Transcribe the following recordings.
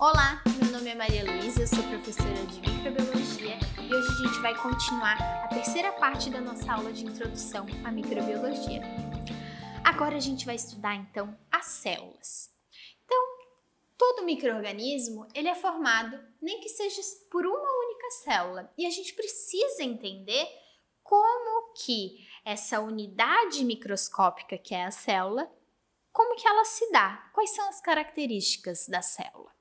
Olá, meu nome é Maria Luísa, eu sou professora de microbiologia e hoje a gente vai continuar a terceira parte da nossa aula de introdução à microbiologia. Agora a gente vai estudar então as células. Então, todo micro-organismo ele é formado nem que seja por uma única célula e a gente precisa entender como que essa unidade microscópica que é a célula, como que ela se dá, quais são as características da célula.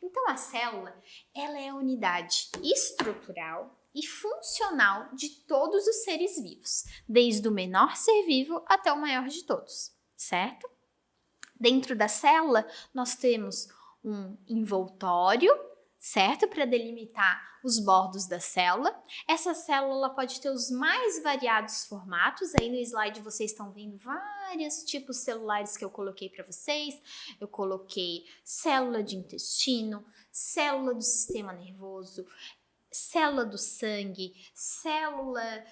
Então, a célula ela é a unidade estrutural e funcional de todos os seres vivos, desde o menor ser vivo até o maior de todos, certo? Dentro da célula, nós temos um envoltório, certo? Para delimitar os bordos da célula. Essa célula pode ter os mais variados formatos. Aí no slide vocês estão vendo vários tipos celulares que eu coloquei para vocês. Eu coloquei célula de intestino, célula do sistema nervoso, célula do sangue, célula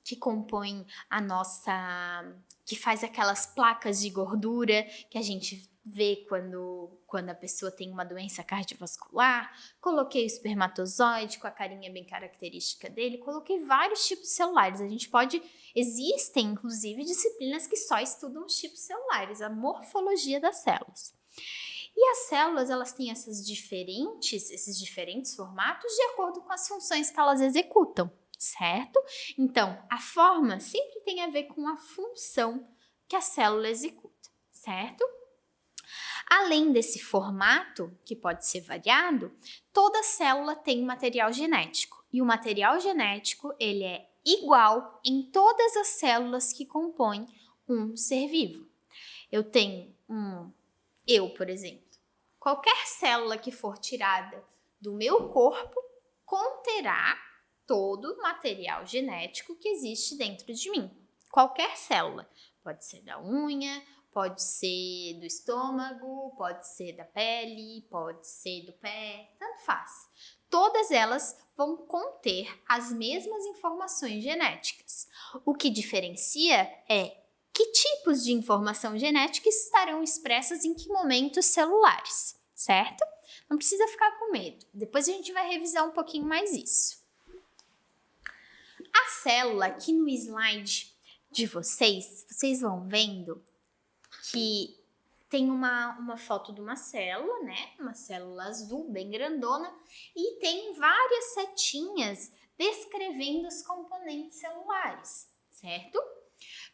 que compõe a nossa, que faz aquelas placas de gordura que a gente vê quando a pessoa tem uma doença cardiovascular. Coloquei o espermatozoide com a carinha bem característica dele, coloquei vários tipos celulares. Existem inclusive disciplinas que só estudam os tipos celulares, a morfologia das células. E as células, elas têm esses diferentes formatos de acordo com as funções que elas executam, certo? Então, a forma sempre tem a ver com a função que a célula executa, certo? Além desse formato, que pode ser variado, toda célula tem um material genético. E o material genético, ele é igual em todas as células que compõem um ser vivo. Por exemplo, qualquer célula que for tirada do meu corpo conterá todo o material genético que existe dentro de mim. Qualquer célula, pode ser da unha, pode ser do estômago, pode ser da pele, pode ser do pé, tanto faz. Todas elas vão conter as mesmas informações genéticas. O que diferencia é que tipos de informação genética estarão expressas em que momentos celulares, certo? Não precisa ficar com medo. Depois a gente vai revisar um pouquinho mais isso. A célula, aqui no slide de vocês vão vendo que tem uma foto de uma célula, né? Uma célula azul, bem grandona, e tem várias setinhas descrevendo os componentes celulares, certo?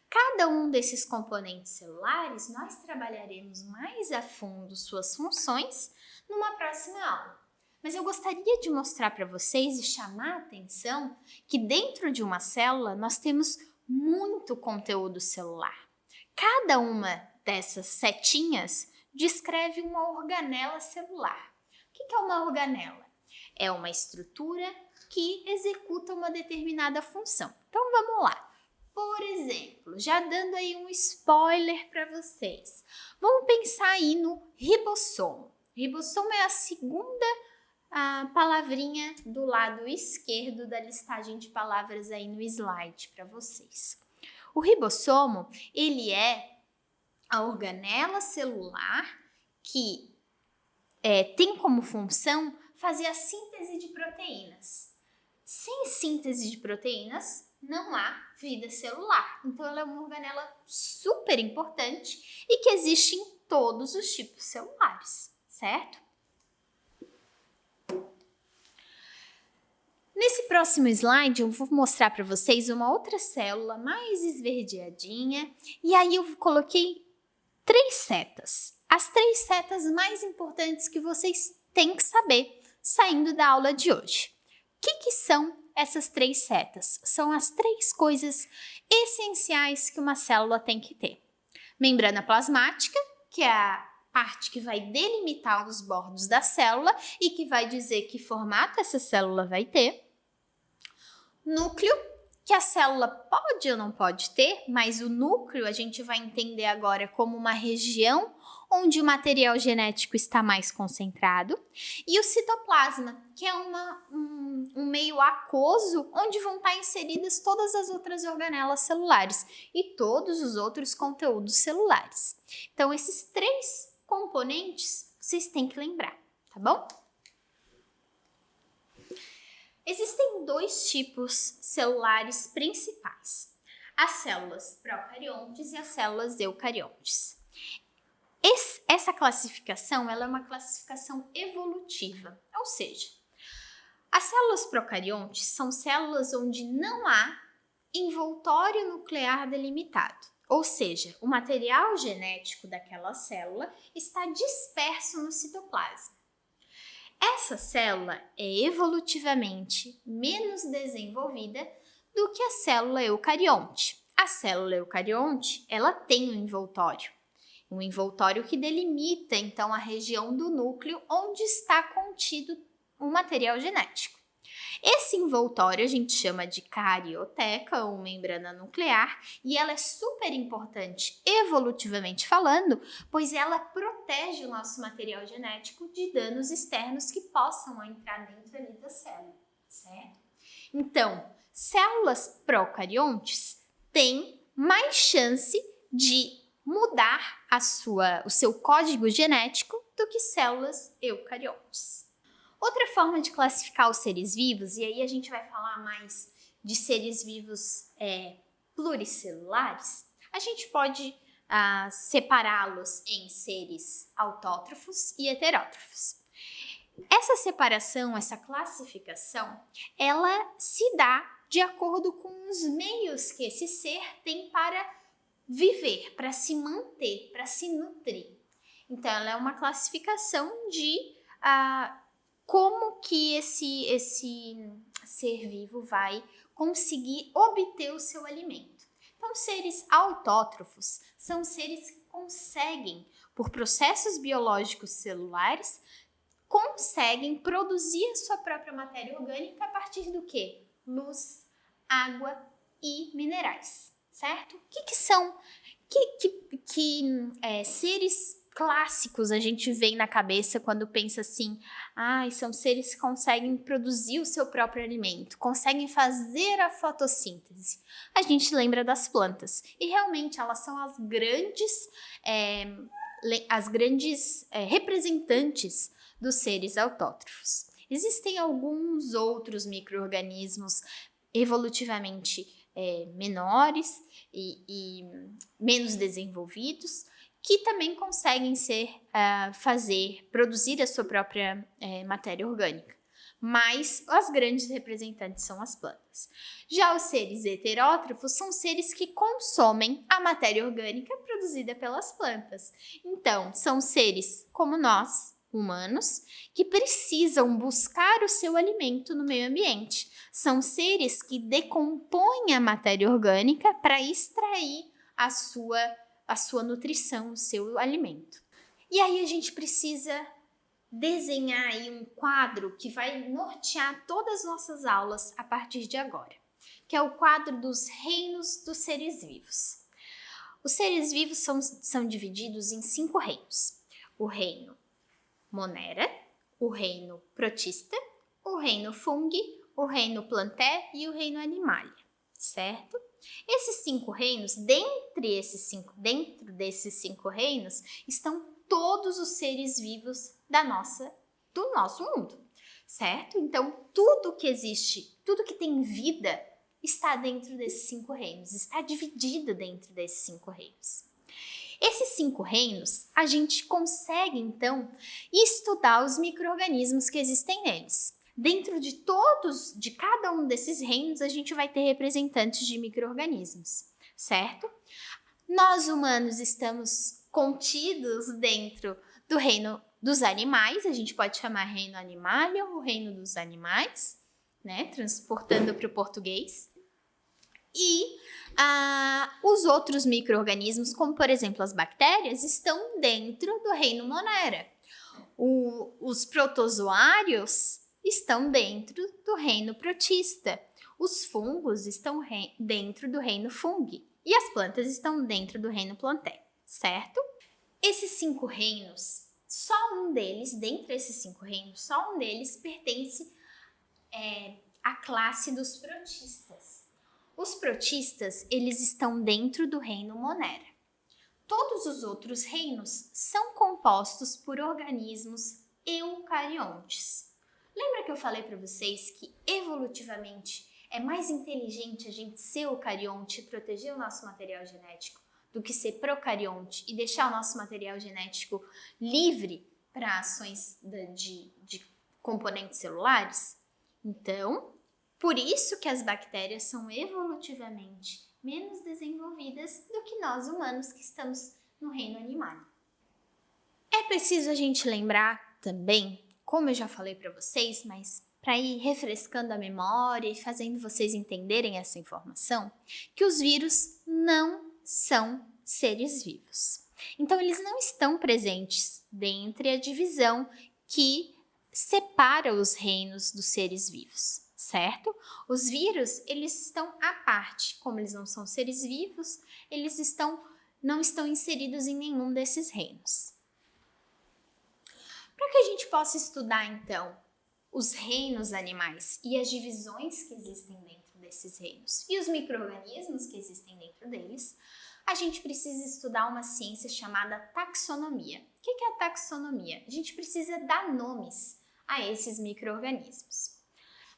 Cada um desses componentes celulares, nós trabalharemos mais a fundo suas funções numa próxima aula. Mas eu gostaria de mostrar para vocês e chamar a atenção que dentro de uma célula nós temos muito conteúdo celular. Cada uma dessas setinhas descreve uma organela celular. O que é uma organela? É uma estrutura que executa uma determinada função. Então vamos lá. Por exemplo, já dando aí um spoiler para vocês, vamos pensar aí no ribossomo. Ribossomo é a segunda palavrinha do lado esquerdo da listagem de palavras aí no slide para vocês. O ribossomo, ele é a organela celular que tem como função fazer a síntese de proteínas. Sem síntese de proteínas, não há vida celular. Então, ela é uma organela super importante e que existe em todos os tipos celulares, certo? Nesse próximo slide, eu vou mostrar para vocês uma outra célula mais esverdeadinha. E aí eu coloquei 3 setas. As 3 setas mais importantes que vocês têm que saber saindo da aula de hoje. O que são essas 3 setas? São as 3 coisas essenciais que uma célula tem que ter. Membrana plasmática, que é a parte que vai delimitar os bordos da célula e que vai dizer que formato essa célula vai ter. Núcleo, que a célula pode ou não pode ter, mas o núcleo a gente vai entender agora como uma região onde o material genético está mais concentrado. E o citoplasma, que é um meio aquoso onde vão estar inseridas todas as outras organelas celulares e todos os outros conteúdos celulares. Então, esses 3 componentes vocês têm que lembrar, tá bom? Existem 2 tipos celulares principais: as células procariontes e as células eucariontes. Essa classificação ela é uma classificação evolutiva, ou seja, as células procariontes são células onde não há envoltório nuclear delimitado, ou seja, o material genético daquela célula está disperso no citoplasma. Essa célula é evolutivamente menos desenvolvida do que a célula eucarionte. A célula eucarionte, ela tem um envoltório que delimita então a região do núcleo onde está contido o material genético. Esse envoltório a gente chama de carioteca ou membrana nuclear e ela é super importante evolutivamente falando, pois ela protege o nosso material genético de danos externos que possam entrar dentro ali da célula, certo? Então, células procariontes têm mais chance de mudar o seu código genético do que células eucariontes. Outra forma de classificar os seres vivos, e aí a gente vai falar mais de seres vivos pluricelulares, a gente pode separá-los em seres autótrofos e heterótrofos. Essa separação, essa classificação, ela se dá de acordo com os meios que esse ser tem para viver, para se manter, para se nutrir. Então, ela é uma classificação de como que esse ser vivo vai conseguir obter o seu alimento. Então, seres autótrofos são seres que conseguem, por processos biológicos celulares, conseguem produzir a sua própria matéria orgânica a partir do quê? Luz, água e minerais, certo? O que são? Seres clássicos a gente vem na cabeça quando pensa assim, são seres que conseguem produzir o seu próprio alimento, conseguem fazer a fotossíntese. A gente lembra das plantas e realmente elas são as grandes representantes dos seres autótrofos. Existem alguns outros micro-organismos evolutivamente menores e menos desenvolvidos, que também conseguem produzir a sua própria matéria orgânica. Mas as grandes representantes são as plantas. Já os seres heterótrofos são seres que consomem a matéria orgânica produzida pelas plantas. Então, são seres como nós, humanos, que precisam buscar o seu alimento no meio ambiente. São seres que decompõem a matéria orgânica para extrair a sua nutrição, o seu alimento. E aí a gente precisa desenhar aí um quadro que vai nortear todas as nossas aulas a partir de agora, que é o quadro dos reinos dos seres vivos. Os seres vivos são divididos em 5 reinos. O reino Monera, o reino Protista, o reino Fungi, o reino Plantae e o reino Animalia, certo? Esses 5 reinos, dentro desses 5 reinos, estão todos os seres vivos do nosso mundo, certo? Então, tudo que existe, tudo que tem vida, está dentro desses 5 reinos, está dividido dentro desses 5 reinos. Esses 5 reinos, a gente consegue, então, estudar os micro-organismos que existem neles. Dentro de cada um desses reinos, a gente vai ter representantes de micro-organismos, certo? Nós, humanos, estamos contidos dentro do reino dos animais, a gente pode chamar reino animalia ou reino dos animais, né? Transportando para o português. E os outros micro-organismos, como por exemplo as bactérias, estão dentro do reino Monera. Os protozoários estão dentro do reino Protista. Os fungos estão dentro do reino Fungi. E as plantas estão dentro do reino Plantae, certo? Esses 5 reinos, dentre esses 5 reinos, só um deles pertence à classe dos protistas. Os protistas, eles estão dentro do reino Monera. Todos os outros reinos são compostos por organismos eucariontes. Lembra que eu falei para vocês que evolutivamente é mais inteligente a gente ser eucarionte e proteger o nosso material genético do que ser procarionte e deixar o nosso material genético livre para ações de componentes celulares? Então, por isso que as bactérias são evolutivamente menos desenvolvidas do que nós humanos que estamos no reino animal. É preciso a gente lembrar também, como eu já falei para vocês, mas para ir refrescando a memória e fazendo vocês entenderem essa informação, que os vírus não são seres vivos. Então, eles não estão presentes dentre a divisão que separa os reinos dos seres vivos, certo? Os vírus, eles estão à parte. Como eles não são seres vivos, eles não estão inseridos em nenhum desses reinos. Para que a gente possa estudar, então, os reinos animais e as divisões que existem dentro desses reinos e os micro-organismos que existem dentro deles, a gente precisa estudar uma ciência chamada taxonomia. O que é a taxonomia? A gente precisa dar nomes a esses micro-organismos.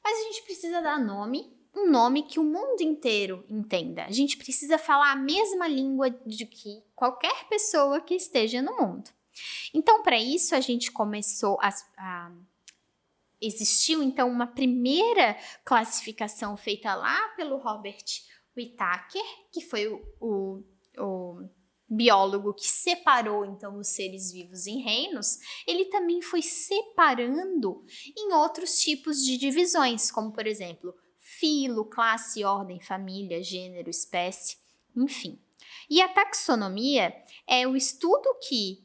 Mas a gente precisa dar um nome que o mundo inteiro entenda. A gente precisa falar a mesma língua de que qualquer pessoa que esteja no mundo. Então, para isso, a gente começou existiu, então, uma primeira classificação feita lá pelo Robert Whittaker, que foi o biólogo que separou, então, os seres vivos em reinos. Ele também foi separando em outros tipos de divisões, como, por exemplo, filo, classe, ordem, família, gênero, espécie, enfim. E a taxonomia é o estudo que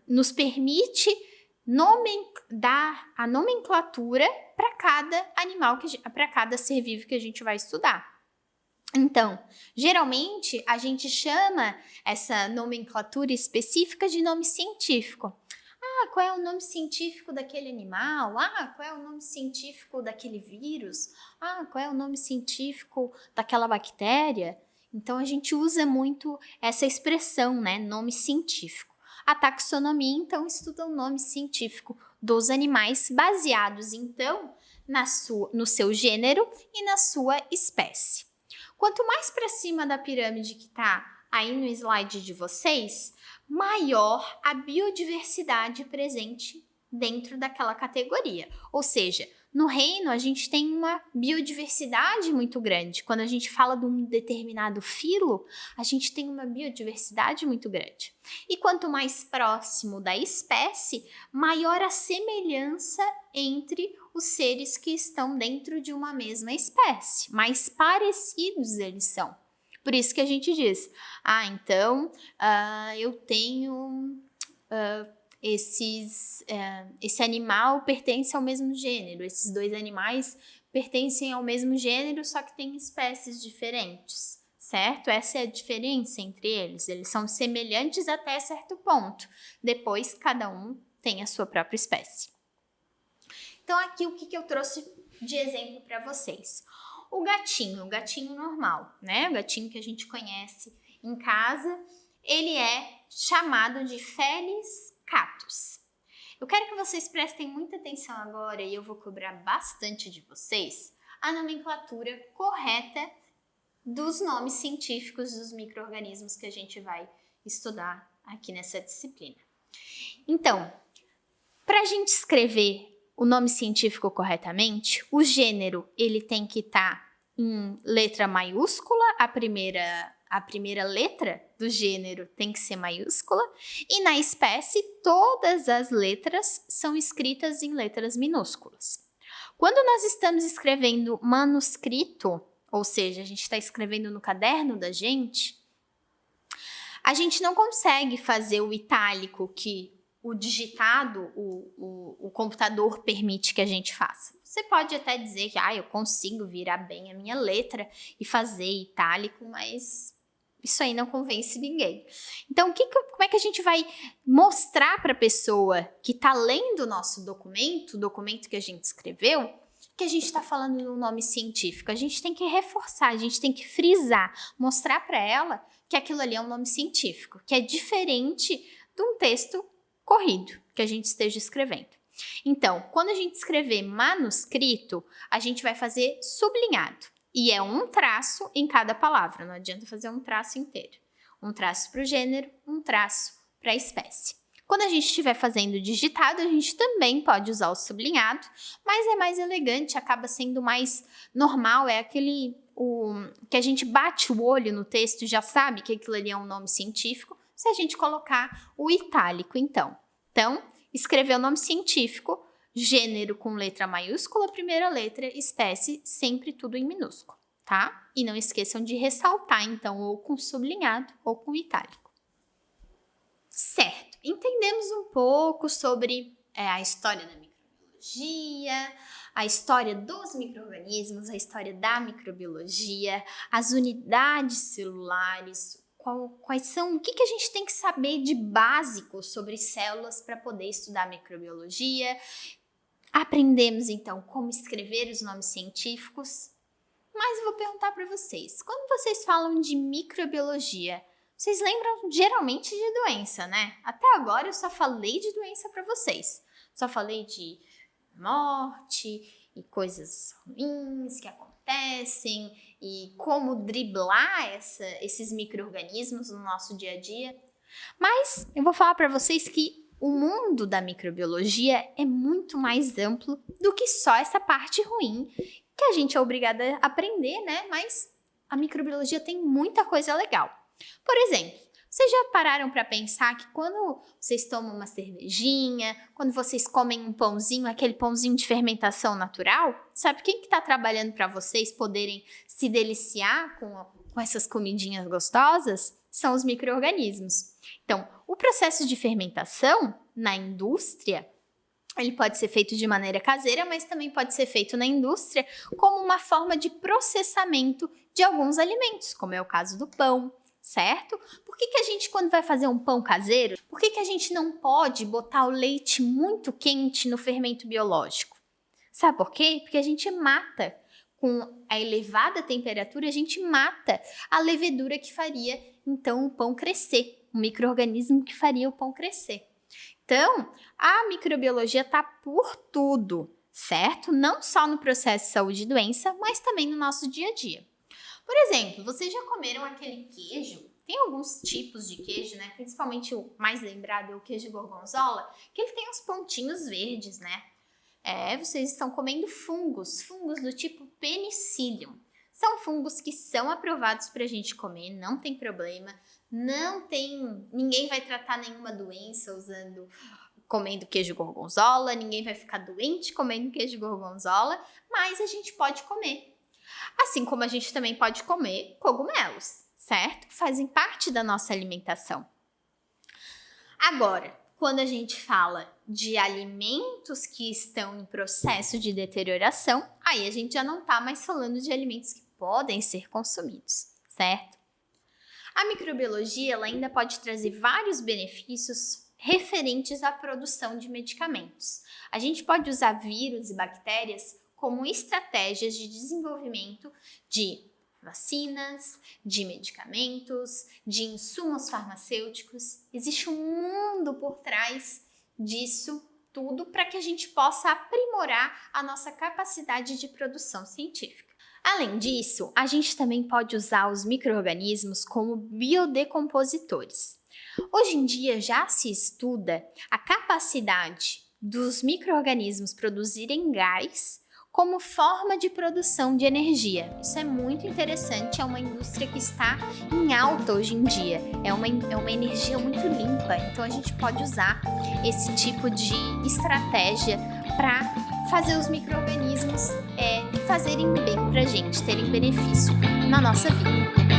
nos permite dar a nomenclatura para cada animal, para cada ser vivo que a gente vai estudar. Então, geralmente, a gente chama essa nomenclatura específica de nome científico. Qual é o nome científico daquele animal? Qual é o nome científico daquele vírus? Qual é o nome científico daquela bactéria? Então, a gente usa muito essa expressão, né? Nome científico. A taxonomia, então, estuda o nome científico dos animais baseados, então, no seu gênero e na sua espécie. Quanto mais para cima da pirâmide que está aí no slide de vocês, maior a biodiversidade presente dentro daquela categoria. Ou seja, no reino a gente tem uma biodiversidade muito grande. Quando a gente fala de um determinado filo, a gente tem uma biodiversidade muito grande. E quanto mais próximo da espécie, maior a semelhança entre os seres que estão dentro de uma mesma espécie. Mais parecidos eles são. Por isso que a gente diz, eu tenho... esse animal pertence ao mesmo gênero, esses dois animais pertencem ao mesmo gênero, só que têm espécies diferentes, certo? Essa é a diferença entre eles são semelhantes até certo ponto, depois cada um tem a sua própria espécie. Então aqui o que eu trouxe de exemplo para vocês? O gatinho normal, né? O gatinho que a gente conhece em casa, ele é chamado de Felis catus. Eu quero que vocês prestem muita atenção agora e eu vou cobrar bastante de vocês a nomenclatura correta dos nomes científicos dos micro-organismos que a gente vai estudar aqui nessa disciplina. Então, para a gente escrever o nome científico corretamente, o gênero ele tem que estar em letra maiúscula, a primeira letra do gênero tem que ser maiúscula, e na espécie todas as letras são escritas em letras minúsculas. Quando nós estamos escrevendo manuscrito, ou seja, a gente está escrevendo no caderno da gente, a gente não consegue fazer o itálico que o digitado, o computador permite que a gente faça. Você pode até dizer que eu consigo virar bem a minha letra e fazer itálico, mas isso aí não convence ninguém. Então, como é que a gente vai mostrar para a pessoa que está lendo o nosso documento, o documento que a gente escreveu, que a gente está falando de um nome científico? A gente tem que reforçar, a gente tem que frisar, mostrar para ela que aquilo ali é um nome científico, que é diferente de um texto corrido que a gente esteja escrevendo. Então, quando a gente escrever manuscrito, a gente vai fazer sublinhado. E é um traço em cada palavra, não adianta fazer um traço inteiro. Um traço para o gênero, um traço para a espécie. Quando a gente estiver fazendo digitado, a gente também pode usar o sublinhado, mas é mais elegante, acaba sendo mais normal, é aquele que a gente bate o olho no texto e já sabe que aquilo ali é um nome científico, se a gente colocar o itálico, então. Então, escrever o nome científico, gênero com letra maiúscula, primeira letra, espécie, sempre tudo em minúsculo, tá? E não esqueçam de ressaltar, então, ou com sublinhado ou com itálico. Certo, entendemos um pouco sobre a história da microbiologia, a história dos micro-organismos, a história da microbiologia, as unidades celulares, quais são, o que a gente tem que saber de básico sobre células para poder estudar microbiologia. Aprendemos, então, como escrever os nomes científicos. Mas eu vou perguntar para vocês, quando vocês falam de microbiologia, vocês lembram geralmente de doença, né? Até agora eu só falei de doença para vocês. Só falei de morte e coisas ruins que acontecem e como driblar esses micro-organismos no nosso dia a dia. Mas eu vou falar para vocês que o mundo da microbiologia é muito mais amplo do que só essa parte ruim que a gente é obrigada a aprender, né? Mas a microbiologia tem muita coisa legal. Por exemplo, vocês já pararam para pensar que quando vocês tomam uma cervejinha, quando vocês comem um pãozinho, aquele pãozinho de fermentação natural, sabe quem que está trabalhando para vocês poderem se deliciar com essas comidinhas gostosas? São os micro-organismos. Então, o processo de fermentação na indústria, ele pode ser feito de maneira caseira, mas também pode ser feito na indústria como uma forma de processamento de alguns alimentos, como é o caso do pão. Certo? Por que a gente, quando vai fazer um pão caseiro, por que a gente não pode botar o leite muito quente no fermento biológico? Sabe por quê? Porque a gente mata, com a elevada temperatura, a gente mata a levedura que faria, então, o pão crescer, o micro-organismo que faria o pão crescer. Então, a microbiologia está por tudo, certo? Não só no processo de saúde e doença, mas também no nosso dia a dia. Por exemplo, vocês já comeram aquele queijo? Tem alguns tipos de queijo, né? Principalmente o mais lembrado é o queijo gorgonzola, que ele tem uns pontinhos verdes, né? Vocês estão comendo fungos do tipo Penicillium. São fungos que são aprovados para a gente comer, não tem problema, ninguém vai tratar nenhuma doença comendo queijo gorgonzola, ninguém vai ficar doente comendo queijo gorgonzola, mas a gente pode comer. Assim como a gente também pode comer cogumelos, certo? Fazem parte da nossa alimentação. Agora, quando a gente fala de alimentos que estão em processo de deterioração, aí a gente já não está mais falando de alimentos que podem ser consumidos, certo? A microbiologia ela ainda pode trazer vários benefícios referentes à produção de medicamentos. A gente pode usar vírus e bactérias como estratégias de desenvolvimento de vacinas, de medicamentos, de insumos farmacêuticos. Existe um mundo por trás disso tudo para que a gente possa aprimorar a nossa capacidade de produção científica. Além disso, a gente também pode usar os micro-organismos como biodecompositores. Hoje em dia já se estuda a capacidade dos micro-organismos produzirem gás como forma de produção de energia. Isso é muito interessante, é uma indústria que está em alta hoje em dia. É uma energia muito limpa, então a gente pode usar esse tipo de estratégia para fazer os micro-organismos fazerem bem para a gente, terem benefício na nossa vida.